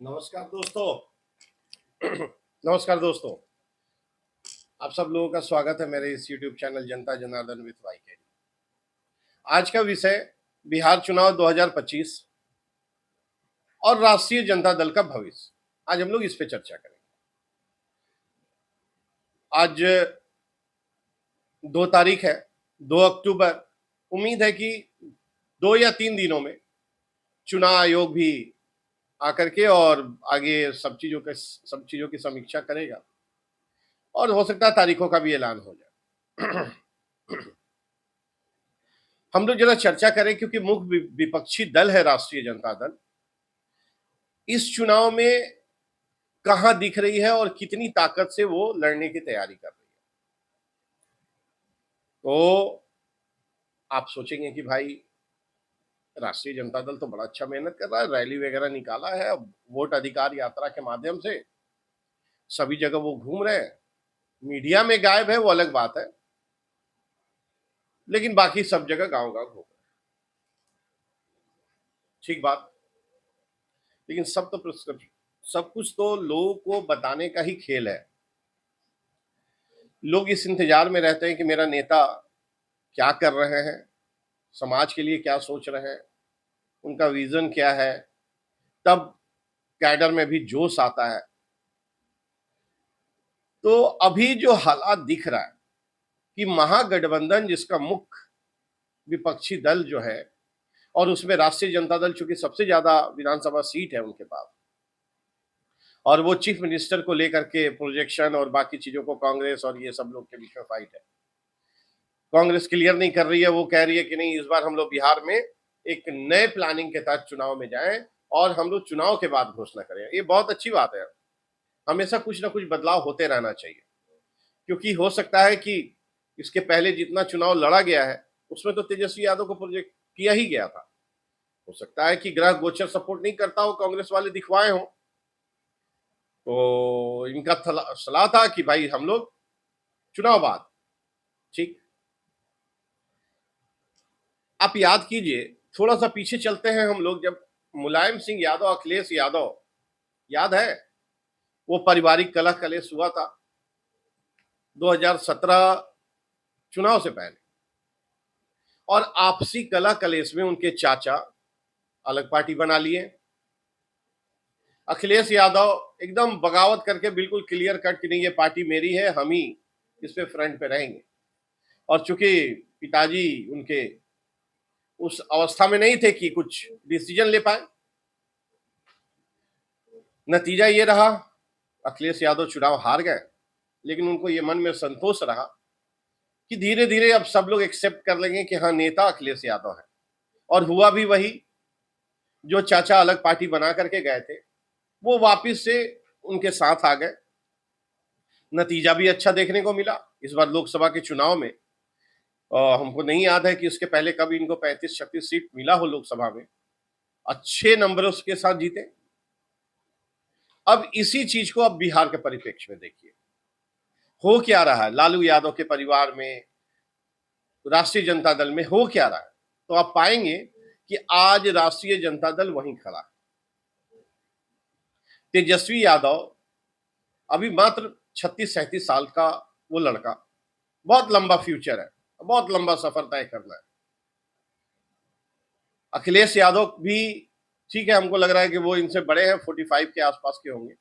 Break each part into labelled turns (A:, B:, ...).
A: नमस्कार दोस्तों। नमस्कार दोस्तों, आप सब लोगों का स्वागत है मेरे इस YouTube channel Janata Janardan with Y के। आज का विषय बिहार चुनाव 2025 और राष्ट्रीय जनता दल का भविष्य। आज हम लोग इस पे चर्चा करेंगे। आज 2 तारीख है, 2 अक्टूबर। उम्मीद है कि 2 या 3 दिनों में चुनाव आयोग भी आकर के और आगे सब चीजों की समीक्षा करेगा और हो सकता है तारीखों का भी ऐलान हो जाए। हम लोग जरा चर्चा करें, क्योंकि मुख्य विपक्षी दल है राष्ट्रीय जनता दल। इस चुनाव में कहां दिख रही है और कितनी ताकत से वो लड़ने की तैयारी कर रही है। तो आप सोचेंगे कि भाई राष्ट्रीय जनता दल तो बड़ा अच्छा मेहनत कर रहा है, रैली वगैरह निकाला है, अब वोट अधिकार यात्रा के माध्यम से सभी जगह वो घूम रहे हैं। मीडिया में गायब है वो अलग बात है, लेकिन बाकी सब जगह गांव गांव घूम रहे हैं। ठीक बात, लेकिन सब कुछ तो लोगों को बताने का ही खेल है। लोग इस इंतजार में रहते हैं कि मेरा नेता क्या कर रहे हैं, समाज के लिए क्या सोच रहे हैं, उनका विजन क्या है। तब कैडर में भी जोश आता है। तो अभी जो हालात दिख रहा है कि महागठबंधन, जिसका मुख्य विपक्षी दल जो है, और उसमें राष्ट्रीय जनता दल चूंकि सबसे ज्यादा विधानसभा सीट है उनके पास, और वो चीफ मिनिस्टर को लेकर के प्रोजेक्शन और बाकी चीजों को कांग्रेस और ये सब लोग के बीच में फाइट है। कांग्रेस क्लियर नहीं कर रही है, वो कह रही है कि नहीं, इस बार हम लोग बिहार में एक नए प्लानिंग के तहत चुनाव में जाएं और हम लोग चुनाव के बाद घोषणा करें। ये बहुत अच्छी बात है। हमेशा कुछ ना कुछ बदलाव होते रहना चाहिए, क्योंकि हो सकता है कि इसके पहले जितना चुनाव लड़ा गया है उसमें तो तेजस्वी यादव को प्रोजेक्ट किया ही गया था। हो सकता है कि ग्रह गोचर सपोर्ट नहीं करता हो, कांग्रेस वाले दिखवाए हो, तो इनका सलाह था कि भाई हम लोग चुनाव बाद। ठीक, आप याद कीजिए, थोड़ा सा पीछे चलते हैं हम लोग, जब मुलायम सिंह यादव, अखिलेश यादव, याद है वो पारिवारिक कलह कलेश हुआ था 2017 चुनाव से पहले, और आपसी कलह कलेश में उनके चाचा अलग पार्टी बना लिए। अखिलेश यादव एकदम बगावत करके बिल्कुल क्लियर कट कि नहीं, ये पार्टी मेरी है, हम ही इस पे फ्रंट पे रहेंगे। और चूंकि पिताजी उनके उस अवस्था में नहीं थे कि कुछ डिसीजन ले पाए, नतीजा ये रहा, अखिलेश यादव चुनाव हार गए। लेकिन उनको ये मन में संतोष रहा कि धीरे धीरे अब सब लोग एक्सेप्ट कर लेंगे कि हाँ, नेता अखिलेश यादव है। और हुआ भी वही, जो चाचा अलग पार्टी बना करके गए थे वो वापिस से उनके साथ आ गए। नतीजा भी अच्छा देखने को मिला इस बार लोकसभा के चुनाव में। हमको नहीं याद है कि उसके पहले कभी इनको 35-36 सीट मिला हो लोकसभा में। अच्छे नंबरों के साथ जीते। अब इसी चीज को अब बिहार के परिप्रेक्ष्य में देखिए, हो क्या रहा है लालू यादव के परिवार में, राष्ट्रीय जनता दल में हो क्या रहा है। तो आप पाएंगे कि आज राष्ट्रीय जनता दल वहीं खड़ा है। तेजस्वी यादव अभी मात्र 36-37 साल का वो लड़का, बहुत लंबा फ्यूचर है, बहुत लंबा सफर तय करना है। अखिलेश यादव भी ठीक है, हमको लग रहा है कि वो इनसे बड़े हैं, 45 के आसपास के होंगे,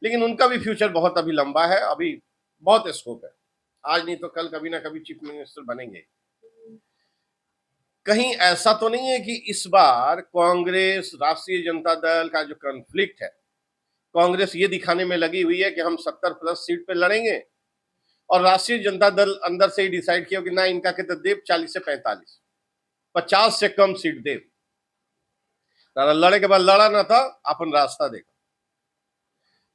A: लेकिन उनका भी फ्यूचर बहुत अभी लंबा है, अभी बहुत स्कोप है। आज नहीं तो कल कभी ना कभी चीफ मिनिस्टर बनेंगे। कहीं ऐसा तो नहीं है कि इस बार कांग्रेस राष्ट्रीय जनता दल का जो कॉन्फ्लिक्ट है, कांग्रेस ये दिखाने में लगी हुई है कि हम 70+ सीट पे लड़ेंगे, और राष्ट्रीय जनता दल अंदर से ही डिसाइड किया कि ना, इनका कहते देव 40 से 45, 50 से कम सीट देव। लड़े के बाद लड़ा ना था, अपन रास्ता देखा।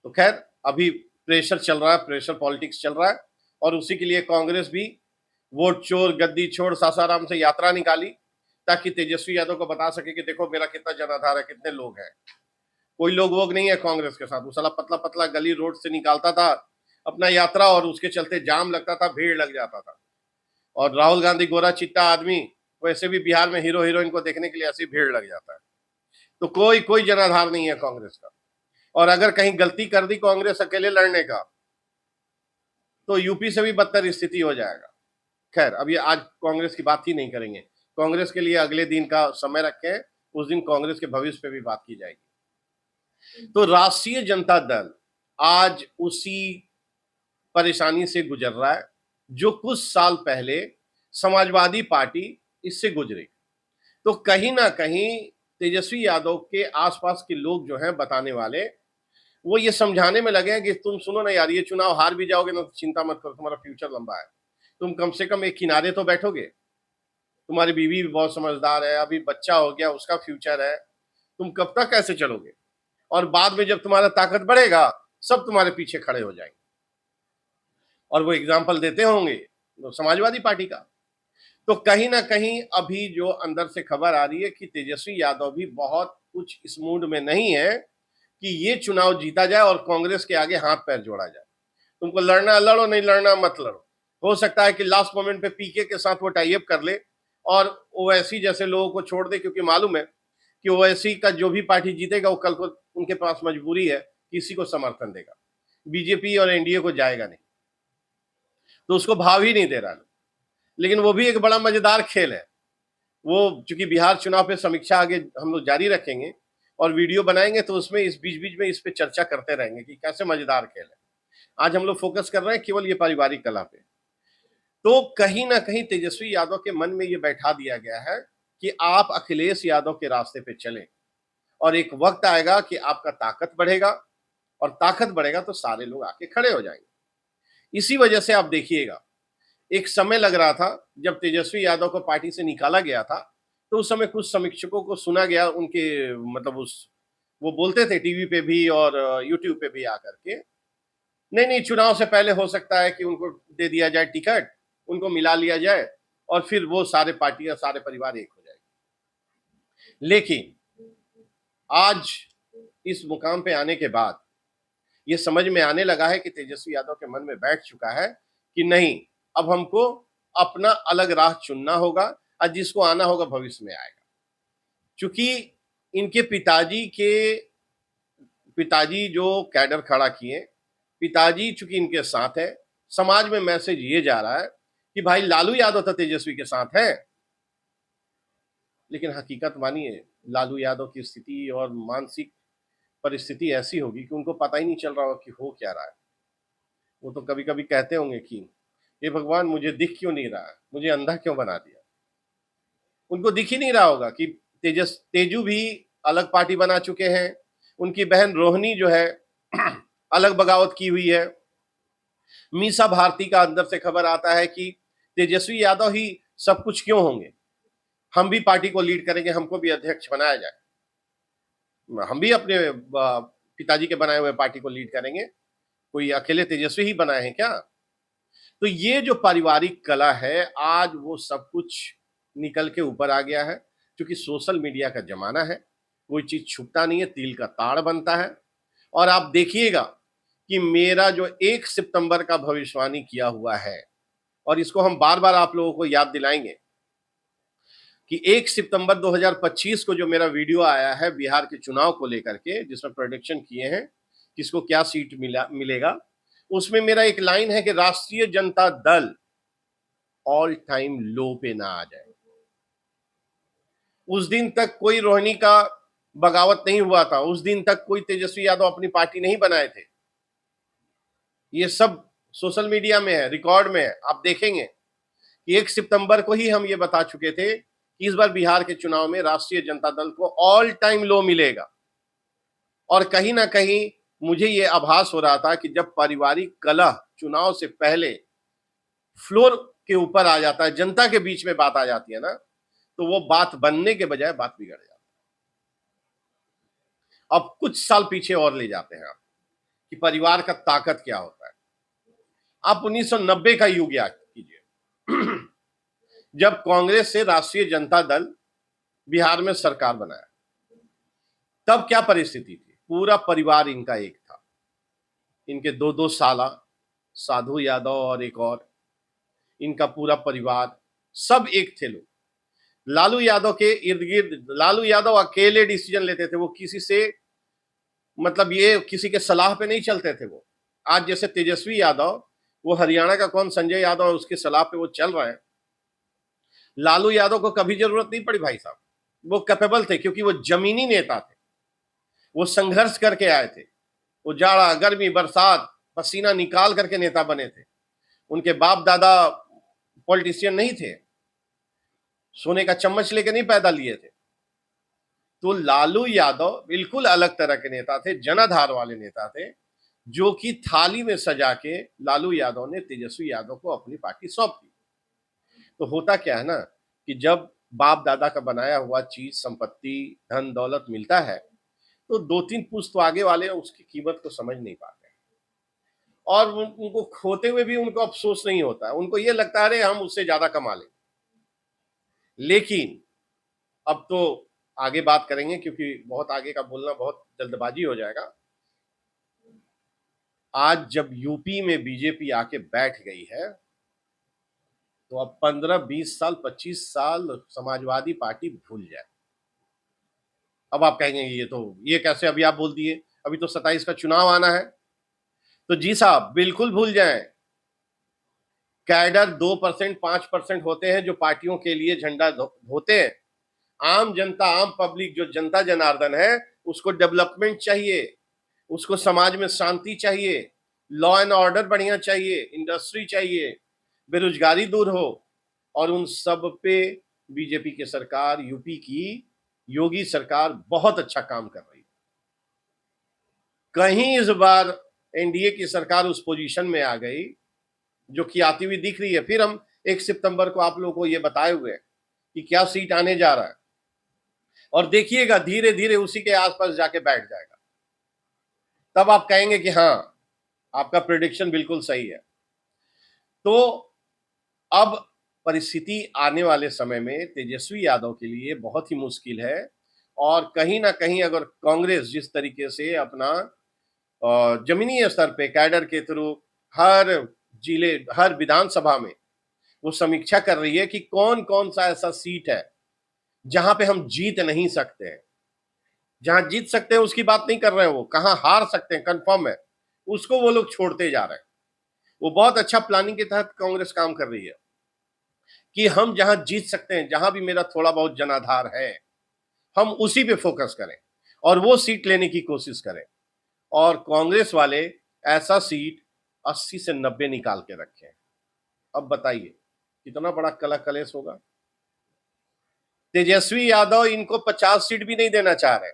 A: तो खैर, अभी प्रेशर चल रहा है, प्रेशर पॉलिटिक्स चल रहा है, और उसी के लिए कांग्रेस भी वोट चोर गद्दी छोड़ सासाराम से यात्रा निकाली, ताकि तेजस्वी यादव को बता सके कि देखो मेरा कितना जनाधार है, कितने लोग हैं। कोई लोग वोग नहीं है कांग्रेस के साथ। वो साला पतला पतला गली रोड से निकालता था अपना यात्रा, और उसके चलते जाम लगता था, भीड़ लग जाता था। और राहुल गांधी गोरा चिट्टा आदमी, वैसे भी बिहार में हीरो हीरोइन को देखने के लिए ऐसी भीड़ लग जाता है। तो कोई जनाधार नहीं है कांग्रेस का। और अगर कहीं गलती कर दी कांग्रेस अकेले लड़ने का, तो यूपी से भी बदतर स्थिति हो जाएगा। खैर, अब ये आज कांग्रेस की बात ही नहीं करेंगे। कांग्रेस के लिए अगले दिन का समय रखें, उस दिन कांग्रेस के भविष्य पे भी बात की जाएगी। तो राष्ट्रीय जनता दल आज उसी परेशानी से गुजर रहा है जो कुछ साल पहले समाजवादी पार्टी इससे गुजरी। तो कहीं ना कहीं तेजस्वी यादव के आसपास के लोग जो हैं बताने वाले, वो ये समझाने में लगे हैं कि तुम सुनो ना यार, ये चुनाव हार भी जाओगे ना तो चिंता मत करो, तुम्हारा फ्यूचर लंबा है, तुम कम से कम एक किनारे तो बैठोगे, तुम्हारी बीवी भी बहुत समझदार है, अभी बच्चा हो गया, उसका फ्यूचर है, तुम कब तक ऐसे चलोगे, और बाद में जब तुम्हारा ताकत बढ़ेगा सब तुम्हारे पीछे खड़े हो जाएंगे। और वो एग्जाम्पल देते होंगे तो समाजवादी पार्टी का। तो कहीं ना कहीं अभी जो अंदर से खबर आ रही है कि तेजस्वी यादव भी बहुत कुछ इस मूड में नहीं है कि ये चुनाव जीता जाए और कांग्रेस के आगे हाथ पैर जोड़ा जाए। तुमको लड़ना लड़ो, नहीं लड़ना मत लड़ो। हो सकता है कि लास्ट मोमेंट पे पीके के साथ वो टाई अप कर ले और ओवैसी जैसे लोगों को छोड़ दे, क्योंकि मालूम है कि ओवैसी का जो भी पार्टी जीतेगा वो कल को उनके पास मजबूरी है किसी को समर्थन देगा, बीजेपी और एनडीए को जाएगा नहीं, तो उसको भाव ही नहीं दे रहा। लेकिन वो भी एक बड़ा मजेदार खेल है। वो चूंकि बिहार चुनाव पे समीक्षा आगे हम लोग जारी रखेंगे और वीडियो बनाएंगे, तो उसमें इस बीच बीच में इस पे चर्चा करते रहेंगे कि कैसे मजेदार खेल है। आज हम लोग फोकस कर रहे हैं केवल ये पारिवारिक कला पे। तो कहीं ना कहीं तेजस्वी यादव के मन में ये बैठा दिया गया है कि आप अखिलेश यादव के रास्ते पे चलें, और एक वक्त आएगा कि आपका ताकत बढ़ेगा, और ताकत बढ़ेगा तो सारे लोग आके खड़े हो जाएंगे। इसी वजह से आप देखिएगा, एक समय लग रहा था जब तेजस्वी यादव को पार्टी से निकाला गया था, तो उस समय कुछ समीक्षकों को सुना गया, उनके मतलब उस वो बोलते थे टीवी पे भी और यूट्यूब पे भी आकर के, नहीं नहीं चुनाव से पहले हो सकता है कि उनको दे दिया जाए टिकट, उनको मिला लिया जाए और फिर वो सारे पार्टियां सारे परिवार एक हो जाएंगे। लेकिन आज इस मुकाम पे आने के बाद ये समझ में आने लगा है कि तेजस्वी यादव के मन में बैठ चुका है कि नहीं, अब हमको अपना अलग राह चुनना होगा, और जिसको आना होगा भविष्य में आएगा। क्योंकि इनके पिताजी जो कैडर खड़ा किए, पिताजी चूंकि इनके साथ है, समाज में मैसेज ये जा रहा है कि भाई लालू यादव तो तेजस्वी के साथ है, लेकिन हकीकत मानिए लालू यादव की स्थिति और मानसिक परिस्थिति ऐसी होगी कि उनको पता ही नहीं चल रहा होगा कि हो क्या रहा है। वो तो कभी कभी कहते होंगे कि ये भगवान मुझे दिख क्यों नहीं रहा है, मुझे अंधा क्यों बना दिया। उनको दिख ही नहीं रहा होगा कि तेजू भी अलग पार्टी बना चुके हैं, उनकी बहन रोहिणी जो है अलग बगावत की हुई है। मीसा भारती का अंदर से खबर आता है कि तेजस्वी यादव ही सब कुछ क्यों होंगे, हम भी पार्टी को लीड करेंगे, हमको भी अध्यक्ष बनाया जाए, हम भी अपने पिताजी के बनाए हुए पार्टी को लीड करेंगे, कोई अकेले तेजस्वी ही बनाए हैं क्या। तो ये जो पारिवारिक कला है, आज वो सब कुछ निकल के ऊपर आ गया है। क्योंकि सोशल मीडिया का जमाना है, कोई चीज छुपता नहीं है, तिल का ताड़ बनता है। और आप देखिएगा कि मेरा जो 1 सितंबर का भविष्यवाणी किया हुआ है, और इसको हम बार बार आप लोगों को याद दिलाएंगे कि 1 सितंबर 2025 को जो मेरा वीडियो आया है बिहार के चुनाव को लेकर के, जिसमें प्रेडिक्शन किए हैं किसको क्या सीट मिलेगा, उसमें मेरा एक लाइन है कि राष्ट्रीय जनता दल ऑल टाइम लो पे ना आ जाए। उस दिन तक कोई रोहिणी का बगावत नहीं हुआ था, उस दिन तक कोई तेजस्वी यादव अपनी पार्टी नहीं बनाए थे। ये सब सोशल मीडिया में है, रिकॉर्ड में है, आप देखेंगे कि 1 सितंबर को ही हम ये बता चुके थे कि इस बार बिहार के चुनाव में राष्ट्रीय जनता दल को ऑल टाइम लो मिलेगा। और कहीं ना कहीं मुझे ये आभास हो रहा था कि जब पारिवारिक कलह चुनाव से पहले फ्लोर के ऊपर आ जाता है, जनता के बीच में बात आ जाती है ना, तो वो बात बनने के बजाय बात बिगड़ जाती है। अब कुछ साल पीछे और ले जाते हैं आप कि परिवार का ताकत क्या होता है। आप 1990 का युग याद कीजिए जब कांग्रेस से राष्ट्रीय जनता दल बिहार में सरकार बनाया, तब क्या परिस्थिति थी। पूरा परिवार इनका एक था, इनके दो दो साला साधु यादव और एक और, इनका पूरा परिवार सब एक थे लोग। लालू यादव के इर्द गिर्द लालू यादव अकेले डिसीजन लेते थे, वो किसी से मतलब ये किसी के सलाह पे नहीं चलते थे वो। आज जैसे तेजस्वी यादव, वो हरियाणा का कौन, संजय यादव, उसकी सलाह पे वो चल रहे हैं। लालू यादव को कभी जरूरत नहीं पड़ी भाई साहब, वो कैपेबल थे क्योंकि वो जमीनी नेता थे, वो संघर्ष करके आए थे, वो जाड़ा गर्मी बरसात पसीना निकाल करके नेता बने थे। उनके बाप दादा पॉलिटिशियन नहीं थे, सोने का चम्मच लेके नहीं पैदा लिए थे। तो लालू यादव बिल्कुल अलग तरह के नेता थे, जनाधार वाले नेता थे, जो कि थाली में सजा के लालू यादव ने तेजस्वी यादव को अपनी पार्टी सौंप दी। तो होता क्या है ना कि जब बाप दादा का बनाया हुआ चीज, संपत्ति, धन दौलत मिलता है, तो दो तीन पुश्त आगे वाले उसकी कीमत को समझ नहीं पाते, और उनको खोते हुए भी उनको अफसोस नहीं होता। उनको ये लगता है अरे हम उससे ज्यादा कमा लें। लेकिन अब तो आगे बात करेंगे क्योंकि बहुत आगे का बोलना बहुत जल्दबाजी हो जाएगा। आज जब यूपी में बीजेपी आके बैठ गई है, तो अब 15, 20 साल, 25 साल समाजवादी पार्टी भूल जाए। अब आप कहेंगे ये कैसे अभी आप बोल दिए, अभी तो 27 का चुनाव आना है। तो जी साहब बिल्कुल भूल जाएं। कैडर 2%, 5% होते हैं जो पार्टियों के लिए झंडा धोते हैं। आम जनता, आम पब्लिक, जो जनता जनार्दन है, उसको डेवलपमेंट चाहिए, उसको समाज में शांति चाहिए, लॉ एंड ऑर्डर बढ़िया चाहिए, इंडस्ट्री चाहिए, बेरोजगारी दूर हो, और उन सब पे बीजेपी की सरकार, यूपी की योगी सरकार बहुत अच्छा काम कर रही है। कहीं इस बार एनडीए की सरकार उस पोजीशन में आ गई जो कि आती हुई दिख रही है। फिर हम 1 सितंबर को आप लोगों को ये बताए हुए कि क्या सीट आने जा रहा है, और देखिएगा धीरे धीरे उसी के आसपास जाके बैठ जाएगा। तब आप कहेंगे कि हाँ, आपका प्रेडिक्शन बिल्कुल सही है। तो अब परिस्थिति आने वाले समय में तेजस्वी यादव के लिए बहुत ही मुश्किल है, और कहीं ना कहीं अगर कांग्रेस जिस तरीके से अपना जमीनी स्तर पे कैडर के थ्रू हर जिले, हर विधानसभा में वो समीक्षा कर रही है कि कौन कौन सा ऐसा सीट है जहां पे हम जीत नहीं सकते हैं। जहां जीत सकते हैं उसकी बात नहीं कर रहे हैं, वो कहां हार सकते हैं कंफर्म है, उसको वो लोग छोड़ते जा रहे हैं। वो बहुत अच्छा प्लानिंग के तहत कांग्रेस काम कर रही है कि हम जहां जीत सकते हैं, जहां भी मेरा थोड़ा बहुत जनाधार है, हम उसी पे फोकस करें और वो सीट लेने की कोशिश करें। और कांग्रेस वाले ऐसा सीट 80 से 90 निकाल के रखे हैं। अब बताइए कितना बड़ा कला कलेश होगा। तेजस्वी यादव इनको 50 सीट भी नहीं देना चाह रहे,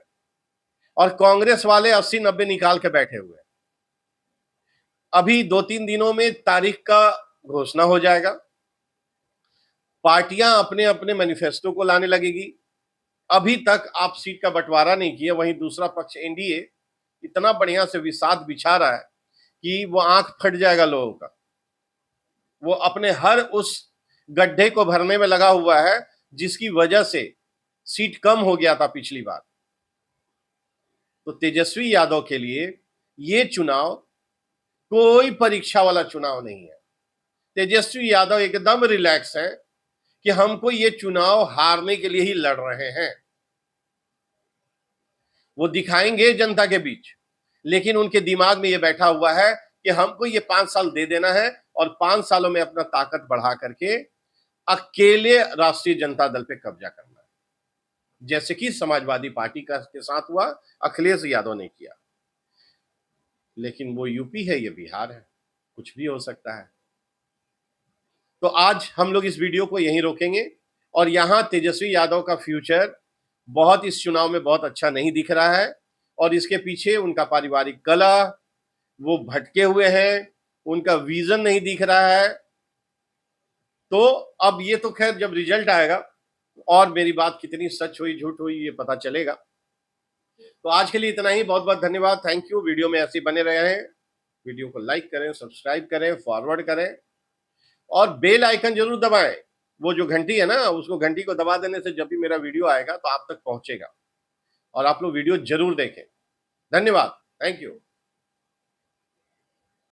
A: और कांग्रेस वाले 80-90 निकाल के बैठे हुए हैं। अभी 2-3 दिनों में तारीख का घोषणा हो जाएगा, पार्टियां अपने अपने मैनिफेस्टो को लाने लगेगी। अभी तक आप सीट का बंटवारा नहीं किए, वहीं दूसरा पक्ष एनडीए इतना बढ़िया से विषाद बिछा रहा है कि वो आंख फट जाएगा लोगों का। वो अपने हर उस गड्ढे को भरने में लगा हुआ है जिसकी वजह से सीट कम हो गया था पिछली बार। तो तेजस्वी यादव के लिए ये चुनाव कोई परीक्षा वाला चुनाव नहीं है। तेजस्वी यादव एकदम रिलैक्स है कि हमको ये चुनाव हारने के लिए ही लड़ रहे हैं। वो दिखाएंगे जनता के बीच, लेकिन उनके दिमाग में ये बैठा हुआ है कि हमको ये 5 साल दे देना है और 5 सालों में अपना ताकत बढ़ा करके अकेले राष्ट्रीय जनता दल पे कब्जा करना है, जैसे कि समाजवादी पार्टी का के साथ हुआ, अखिलेश यादव ने किया। लेकिन वो यूपी है, ये बिहार है, कुछ भी हो सकता है। तो आज हम लोग इस वीडियो को यहीं रोकेंगे, और यहां तेजस्वी यादव का फ्यूचर बहुत इस चुनाव में बहुत अच्छा नहीं दिख रहा है, और इसके पीछे उनका पारिवारिक कलह, वो भटके हुए हैं, उनका विजन नहीं दिख रहा है। तो अब ये तो खैर जब रिजल्ट आएगा और मेरी बात कितनी सच हुई झूठ हुई ये पता चलेगा। तो आज के लिए इतना ही, बहुत बहुत धन्यवाद, थैंक यू। वीडियो में ऐसे बने रहे हैं, वीडियो को लाइक करें, सब्सक्राइब करें, फॉरवर्ड करें, और बेल आइकन जरूर दबाएं। वो जो घंटी है ना, उसको घंटी को दबा देने से जब भी मेरा वीडियो आएगा तो आप तक पहुंचेगा, और आप लोग वीडियो जरूर देखें। धन्यवाद, थैंक यू।